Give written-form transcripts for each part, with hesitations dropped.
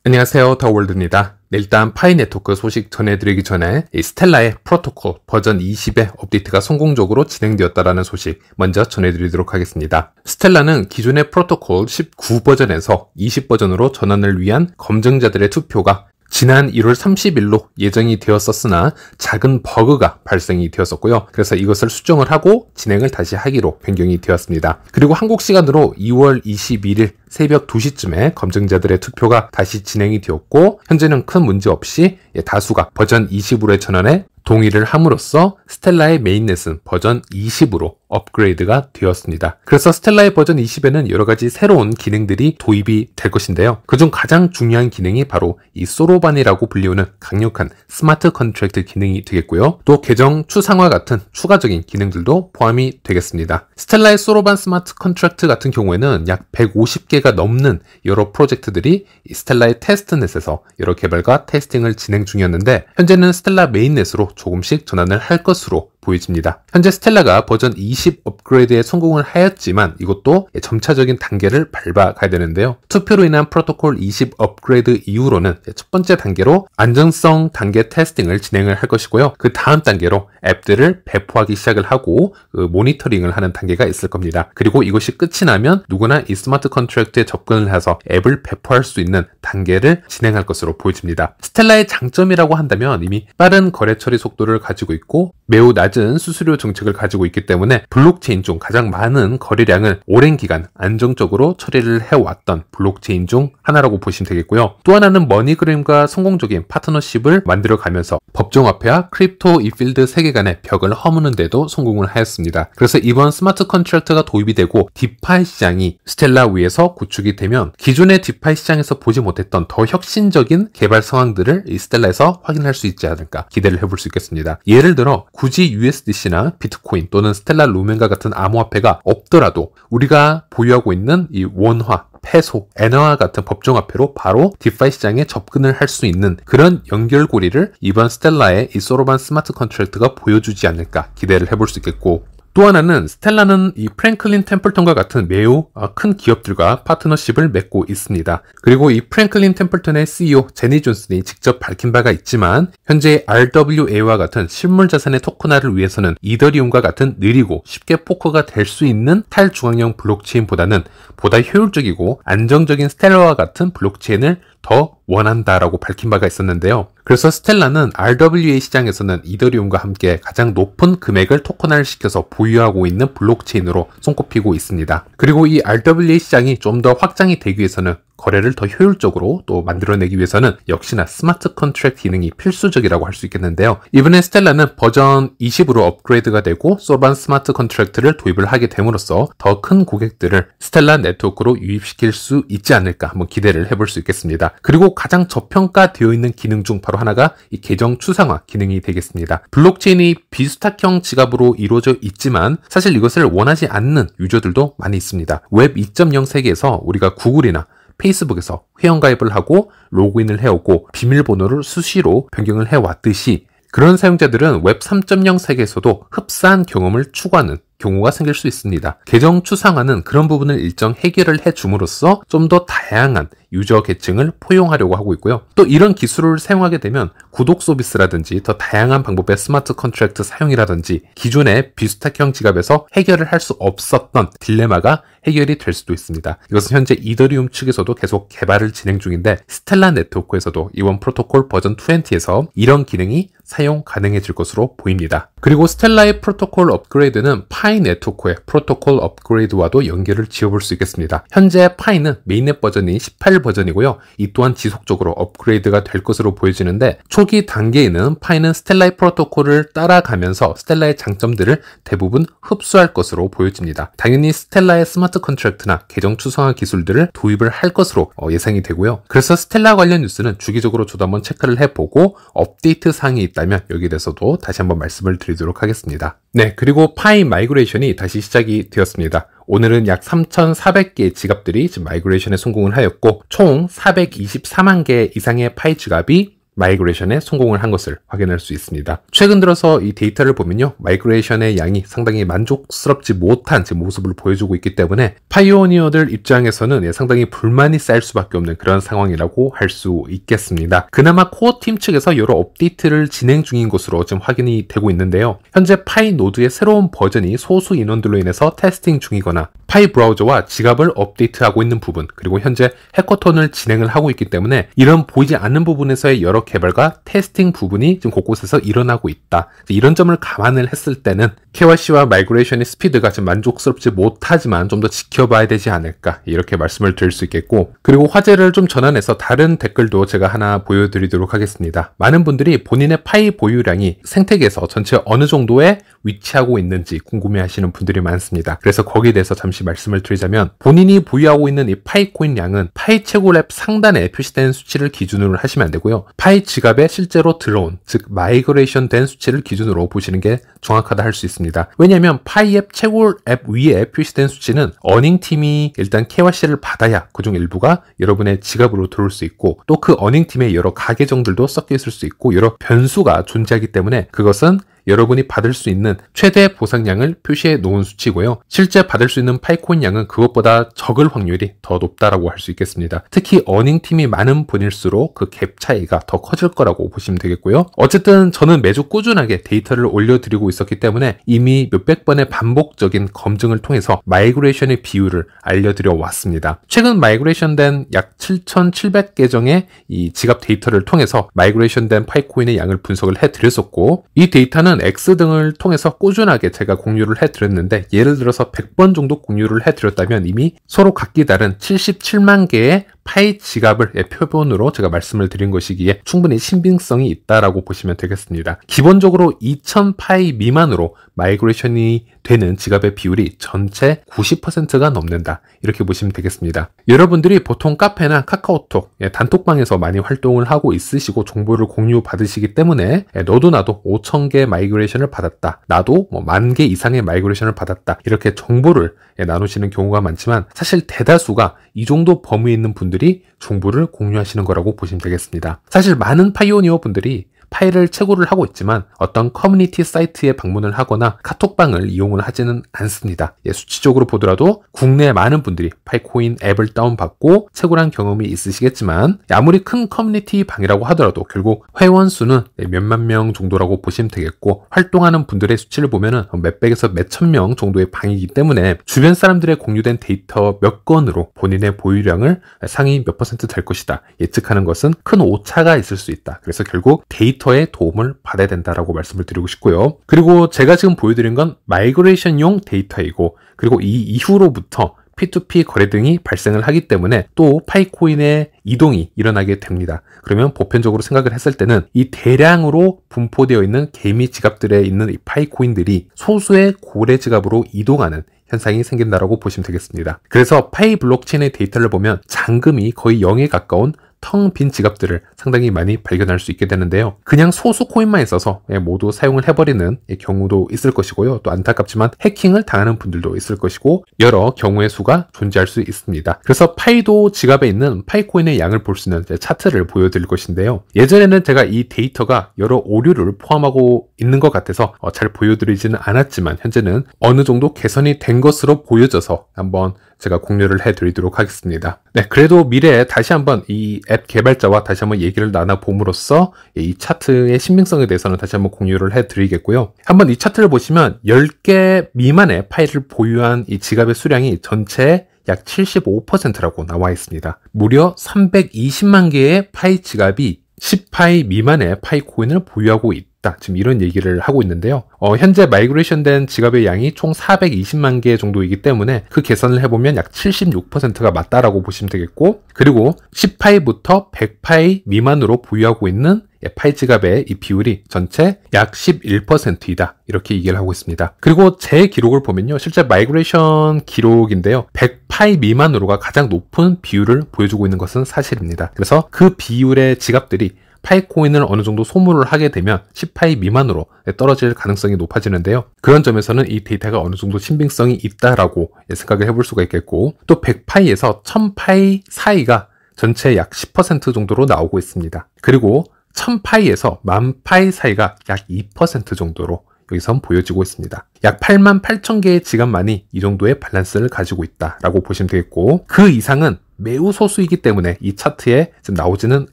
안녕하세요, 더월드입니다. 일단 파이 네트워크 소식 전해드리기 전에 이 스텔라의 프로토콜 버전 20의 업데이트가 성공적으로 진행되었다는 소식 먼저 전해드리도록 하겠습니다. 스텔라는 기존의 프로토콜 19 버전에서 20 버전으로 전환을 위한 검증자들의 투표가 지난 1월 30일로 예정이 되었었으나 작은 버그가 발생이 되었었고요. 그래서 이것을 수정을 하고 진행을 다시 하기로 변경이 되었습니다. 그리고 한국 시간으로 2월 21일 새벽 2시쯤에 검증자들의 투표가 다시 진행이 되었고 현재는 큰 문제 없이 다수가 버전 20으로의 전환에 동의를 함으로써 스텔라의 메인넷은 버전 20으로 업그레이드가 되었습니다. 그래서 스텔라의 버전 20에는 여러가지 새로운 기능들이 도입이 될 것인데요. 그중 가장 중요한 기능이 바로 이 소로반이라고 불리우는 강력한 스마트 컨트랙트 기능이 되겠고요. 또 계정 추상화 같은 추가적인 기능들도 포함이 되겠습니다. 스텔라의 소로반 스마트 컨트랙트 같은 경우에는 약 150개가 넘는 여러 프로젝트들이 이 스텔라의 테스트넷에서 여러 개발과 테스팅을 진행 중이었는데 현재는 스텔라 메인넷으로 조금씩 전환을 할 것으로 보여집니다. 현재 스텔라가 버전 20 업그레이드에 성공을 하였지만 이것도 점차적인 단계를 밟아가야 되는데요. 투표로 인한 프로토콜 20 업그레이드 이후로는 첫 번째 단계로 안정성 단계 테스팅을 진행을 할 것이고요. 그 다음 단계로 앱들을 배포하기 시작을 하고 모니터링을 하는 단계가 있을 겁니다. 그리고 이것이 끝이 나면 누구나 이 스마트 컨트랙트에 접근을 해서 앱을 배포할 수 있는 단계를 진행할 것으로 보여집니다. 스텔라의 장점이라고 한다면 이미 빠른 거래 처리 속도를 가지고 있고 매우 낮은 수수료 정책을 가지고 있기 때문에 블록체인 중 가장 많은 거래량을 오랜 기간 안정적으로 처리를 해왔던 블록체인 중 하나라고 보시면 되겠고요. 또 하나는 머니그램과 성공적인 파트너십을 만들어가면서 법정화폐와 크립토 이필드 세계관의 벽을 허무는 데도 성공을 하였습니다. 그래서 이번 스마트 컨트랙트가 도입이 되고 디파이 시장이 스텔라 위에서 구축이 되면 기존의 디파이 시장에서 보지 못했던 더 혁신적인 개발 상황들을 이 스텔라에서 확인할 수 있지 않을까 기대를 해볼 수 있겠습니다. 예를 들어 굳이 USDC나 비트코인 또는 스텔라 루멘과 같은 암호화폐가 없더라도 우리가 보유하고 있는 이 원화, 페소, 엔화와 같은 법정화폐로 바로 디파이 시장에 접근을 할 수 있는 그런 연결고리를 이번 스텔라의 이 소로반 스마트 컨트랙트가 보여주지 않을까 기대를 해볼 수 있겠고 또 하나는 스텔라는 이 프랭클린 템플턴과 같은 매우 큰 기업들과 파트너십을 맺고 있습니다. 그리고 이 프랭클린 템플턴의 CEO 제니 존슨이 직접 밝힌 바가 있지만 현재 RWA와 같은 실물 자산의 토큰화를 위해서는 이더리움과 같은 느리고 쉽게 포크가 될 수 있는 탈중앙형 블록체인보다는 보다 효율적이고 안정적인 스텔라와 같은 블록체인을 더 원한다라고 밝힌 바가 있었는데요. 그래서 스텔라는 RWA 시장에서는 이더리움과 함께 가장 높은 금액을 토큰화를 시켜서 보유하고 있는 블록체인으로 손꼽히고 있습니다. 그리고 이 RWA 시장이 좀 더 확장이 되기 위해서는 거래를 더 효율적으로 또 만들어내기 위해서는 역시나 스마트 컨트랙트 기능이 필수적이라고 할 수 있겠는데요. 이번에 스텔라는 버전 20으로 업그레이드가 되고 소로반 스마트 컨트랙트를 도입을 하게 됨으로써 더 큰 고객들을 스텔라 네트워크로 유입시킬 수 있지 않을까 한번 기대를 해볼 수 있겠습니다. 그리고 가장 저평가되어 있는 기능 중 바로 하나가 이 계정 추상화 기능이 되겠습니다. 블록체인이 비수탁형 지갑으로 이루어져 있지만 사실 이것을 원하지 않는 유저들도 많이 있습니다. 웹 2.0 세계에서 우리가 구글이나 페이스북에서 회원가입을 하고 로그인을 해오고 비밀번호를 수시로 변경을 해왔듯이 그런 사용자들은 웹 3.0 세계에서도 흡사한 경험을 추구하는 경우가 생길 수 있습니다. 계정 추상화는 그런 부분을 일정 해결을 해줌으로써 좀 더 다양한 유저 계층을 포용하려고 하고 있고요. 또 이런 기술을 사용하게 되면 구독 서비스라든지 더 다양한 방법의 스마트 컨트랙트 사용이라든지 기존의 비수탁형 지갑에서 해결을 할 수 없었던 딜레마가 해결이 될 수도 있습니다. 이것은 현재 이더리움 측에서도 계속 개발을 진행 중인데 스텔라 네트워크에서도 이번 프로토콜 버전 20에서 이런 기능이 사용 가능해질 것으로 보입니다. 그리고 스텔라의 프로토콜 업그레이드는 파이 네트워크의 프로토콜 업그레이드와도 연결을 지어볼 수 있겠습니다. 현재 파이는 메인넷 버전이 18 버전이고요. 이 또한 지속적으로 업그레이드가 될 것으로 보여지는데 초기 단계에는 파이는 스텔라의 프로토콜을 따라가면서 스텔라의 장점들을 대부분 흡수할 것으로 보여집니다. 당연히 스텔라의 스마트 컨트랙트나 계정 추상화 기술들을 도입을 할 것으로 예상이 되고요. 그래서 스텔라 관련 뉴스는 주기적으로 저도 한번 체크를 해보고 업데이트 사항이 있다면 여기에 대해서도 다시 한번 말씀을 드리도록 하겠습니다. 네, 그리고 파이 마이그레이션이 다시 시작이 되었습니다. 오늘은 약 3,400개의 지갑들이 지금 마이그레이션에 성공을 하였고 총 424만 개 이상의 파이 지갑이 마이그레이션에 성공을 한 것을 확인할 수 있습니다. 최근 들어서 이 데이터를 보면요, 마이그레이션의 양이 상당히 만족스럽지 못한 모습을 보여주고 있기 때문에 파이오니어들 입장에서는 상당히 불만이 쌓일 수밖에 없는 그런 상황이라고 할 수 있겠습니다. 그나마 코어 팀 측에서 여러 업데이트를 진행 중인 것으로 지금 확인이 되고 있는데요. 현재 파이 노드의 새로운 버전이 소수 인원들로 인해서 테스팅 중이거나 파이 브라우저와 지갑을 업데이트하고 있는 부분, 그리고 현재 해커톤을 진행을 하고 있기 때문에 이런 보이지 않는 부분에서의 여러 개발과 테스팅 부분이 지금 곳곳에서 일어나고 있다. 이런 점을 감안을 했을 때는 KYC와 마이그레이션의 스피드가 지금 만족스럽지 못하지만 좀 더 지켜봐야 되지 않을까, 이렇게 말씀을 드릴 수 있겠고, 그리고 화제를 좀 전환해서 다른 댓글도 제가 하나 보여드리도록 하겠습니다. 많은 분들이 본인의 파이 보유량이 생태계에서 전체 어느 정도에 위치하고 있는지 궁금해하시는 분들이 많습니다. 그래서 거기에 대해서 잠시 말씀을 드리자면, 본인이 보유하고 있는 이 파이코인 양은 파이 채굴 앱 상단에 표시된 수치를 기준으로 하시면 안 되고요, 파이 지갑에 실제로 들어온, 즉 마이그레이션 된 수치를 기준으로 보시는 게 정확하다 할 수 있습니다. 왜냐하면 파이 앱 채굴 앱 위에 표시된 수치는 어닝팀이 일단 KYC를 받아야 그중 일부가 여러분의 지갑으로 들어올 수 있고, 또 그 어닝팀의 여러 가계정들도 섞여 있을 수 있고 여러 변수가 존재하기 때문에 그것은 여러분이 받을 수 있는 최대 보상량을 표시해 놓은 수치고요. 실제 받을 수 있는 파이코인 양은 그것보다 적을 확률이 더 높다라고 할 수 있겠습니다. 특히 어닝팀이 많은 분일수록 그 갭 차이가 더 커질 거라고 보시면 되겠고요. 어쨌든 저는 매주 꾸준하게 데이터를 올려드리고 있었기 때문에 이미 몇백 번의 반복적인 검증을 통해서 마이그레이션의 비율을 알려드려 왔습니다. 최근 마이그레이션 된 약 7,700계정의 이 지갑 데이터를 통해서 마이그레이션 된 파이코인의 양을 분석을 해드렸었고, 이 데이터는 X 등을 통해서 꾸준하게 제가 공유를 해드렸는데, 예를 들어서 100번 정도 공유를 해드렸다면 이미 서로 각기 다른 77만 개의 파이 지갑을 표본으로 제가 말씀을 드린 것이기에 충분히 신빙성이 있다라고 보시면 되겠습니다. 기본적으로 2000 파이 미만으로 마이그레이션이 되는 지갑의 비율이 전체 90%가 넘는다, 이렇게 보시면 되겠습니다. 여러분들이 보통 카페나 카카오톡 단톡방에서 많이 활동을 하고 있으시고 정보를 공유 받으시기 때문에 너도 나도 5000개 마이그레이션을 받았다, 나도 10,000개 이상의 마이그레이션을 받았다, 이렇게 정보를 나누시는 경우가 많지만 사실 대다수가 이 정도 범위에 있는 분들이 정보를 공유하시는 거라고 보시면 되겠습니다. 사실 많은 파이오니어 분들이 파일을 채굴을 하고 있지만 어떤 커뮤니티 사이트에 방문을 하거나 카톡방을 이용을 하지는 않습니다. 수치적으로 보더라도 국내 많은 분들이 파이코인 앱을 다운받고 채굴한 경험이 있으시겠지만, 아무리 큰 커뮤니티 방이라고 하더라도 결국 회원 수는 몇만 명 정도라고 보시면 되겠고, 활동하는 분들의 수치를 보면은 몇백에서 몇천 명 정도의 방이기 때문에 주변 사람들의 공유된 데이터 몇 건으로 본인의 보유량을 상위 몇 % 될 것이다 예측하는 것은 큰 오차가 있을 수 있다. 그래서 결국 데이터의 도움을 받아야 된다라고 말씀을 드리고 싶고요. 그리고 제가 지금 보여드린 건 마이그레이션용 데이터이고, 그리고 이 이후로부터 P2P 거래 등이 발생을 하기 때문에 또 파이코인의 이동이 일어나게 됩니다. 그러면 보편적으로 생각을 했을 때는 이 대량으로 분포되어 있는 개미 지갑들에 있는 이 파이코인들이 소수의 고래 지갑으로 이동하는 현상이 생긴다라고 보시면 되겠습니다. 그래서 파이 블록체인의 데이터를 보면 잔금이 거의 0에 가까운 텅 빈 지갑들을 상당히 많이 발견할 수 있게 되는데요. 그냥 소수 코인만 있어서 모두 사용을 해버리는 경우도 있을 것이고요. 또 안타깝지만 해킹을 당하는 분들도 있을 것이고, 여러 경우의 수가 존재할 수 있습니다. 그래서 파이도 지갑에 있는 파이코인의 양을 볼 수 있는 차트를 보여드릴 것인데요. 예전에는 제가 이 데이터가 여러 오류를 포함하고 있는 것 같아서 잘 보여드리지는 않았지만, 현재는 어느 정도 개선이 된 것으로 보여져서 한번 제가 공유를 해드리도록 하겠습니다. 네, 그래도 미래에 다시 한번 이 앱 개발자와 다시 한번 얘기를 나눠봄으로써 이 차트의 신빙성에 대해서는 다시 한번 공유를 해드리겠고요. 한번 이 차트를 보시면 10개 미만의 파일을 보유한 이 지갑의 수량이 전체의 약 75%라고 나와 있습니다. 무려 320만 개의 파이 지갑이 10파이 미만의 파이코인을 보유하고 있다, 지금 이런 얘기를 하고 있는데요. 현재 마이그레이션 된 지갑의 양이 총 420만 개 정도이기 때문에 그 계산을 해보면 약 76%가 맞다라고 보시면 되겠고, 그리고 10파이부터 100파이 미만으로 보유하고 있는 파이 지갑의 이 비율이 전체 약 11%이다, 이렇게 얘기를 하고 있습니다. 그리고 제 기록을 보면요, 실제 마이그레이션 기록인데요, 100파이 미만으로가 가장 높은 비율을 보여주고 있는 것은 사실입니다. 그래서 그 비율의 지갑들이 파이코인을 어느 정도 소모를 하게 되면 10파이 미만으로 떨어질 가능성이 높아지는데요. 그런 점에서는 이 데이터가 어느 정도 신빙성이 있다라고 생각을 해볼 수가 있겠고, 또 100파이에서 1000파이 사이가 전체 약 10% 정도로 나오고 있습니다. 그리고 1000파이에서 10,000파이 사이가 약 2% 정도로 여기선 보여지고 있습니다. 약 88,000개의 지갑만이 이 정도의 밸런스를 가지고 있다라고 보시면 되겠고, 그 이상은 매우 소수이기 때문에 이 차트에 지금 나오지는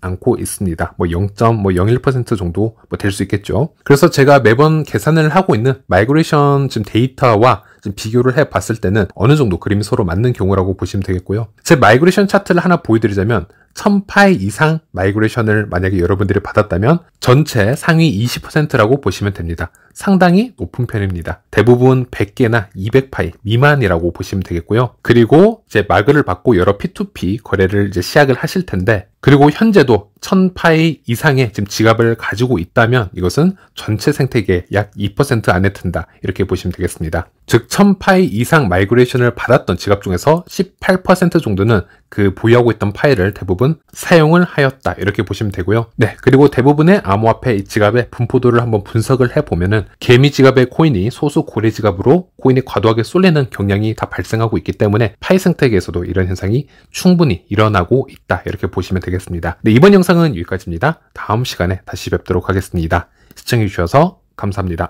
않고 있습니다. 0.01% 정도 될 수 있겠죠. 그래서 제가 매번 계산을 하고 있는 마이그레이션 지금 데이터와 지금 비교를 해 봤을 때는 어느 정도 그림이 서로 맞는 경우라고 보시면 되겠고요. 제 마이그레이션 차트를 하나 보여드리자면 1000파이 이상 마이그레이션을 만약에 여러분들이 받았다면 전체 상위 20%라고 보시면 됩니다. 상당히 높은 편입니다. 대부분 100개나 200파이 미만이라고 보시면 되겠고요. 그리고 이제 마그를 받고 여러 P2P 거래를 이제 시작을 하실 텐데, 그리고 현재도 1000파이 이상의 지금 지갑을 가지고 있다면 이것은 전체 생태계의 약 2% 안에 든다, 이렇게 보시면 되겠습니다. 즉 1000파이 이상 마이그레이션을 받았던 지갑 중에서 18% 정도는 그 보유하고 있던 파일을 대부분 사용을 하였다, 이렇게 보시면 되고요. 네, 그리고 대부분의 암호화폐 지갑의 분포도를 한번 분석을 해보면은 개미 지갑의 코인이 소수 고래 지갑으로 코인이 과도하게 쏠리는 경향이 다 발생하고 있기 때문에 파이 생태계에서도 이런 현상이 충분히 일어나고 있다, 이렇게 보시면 되겠습니다. 네, 이번 영상은 여기까지입니다. 다음 시간에 다시 뵙도록 하겠습니다. 시청해주셔서 감사합니다.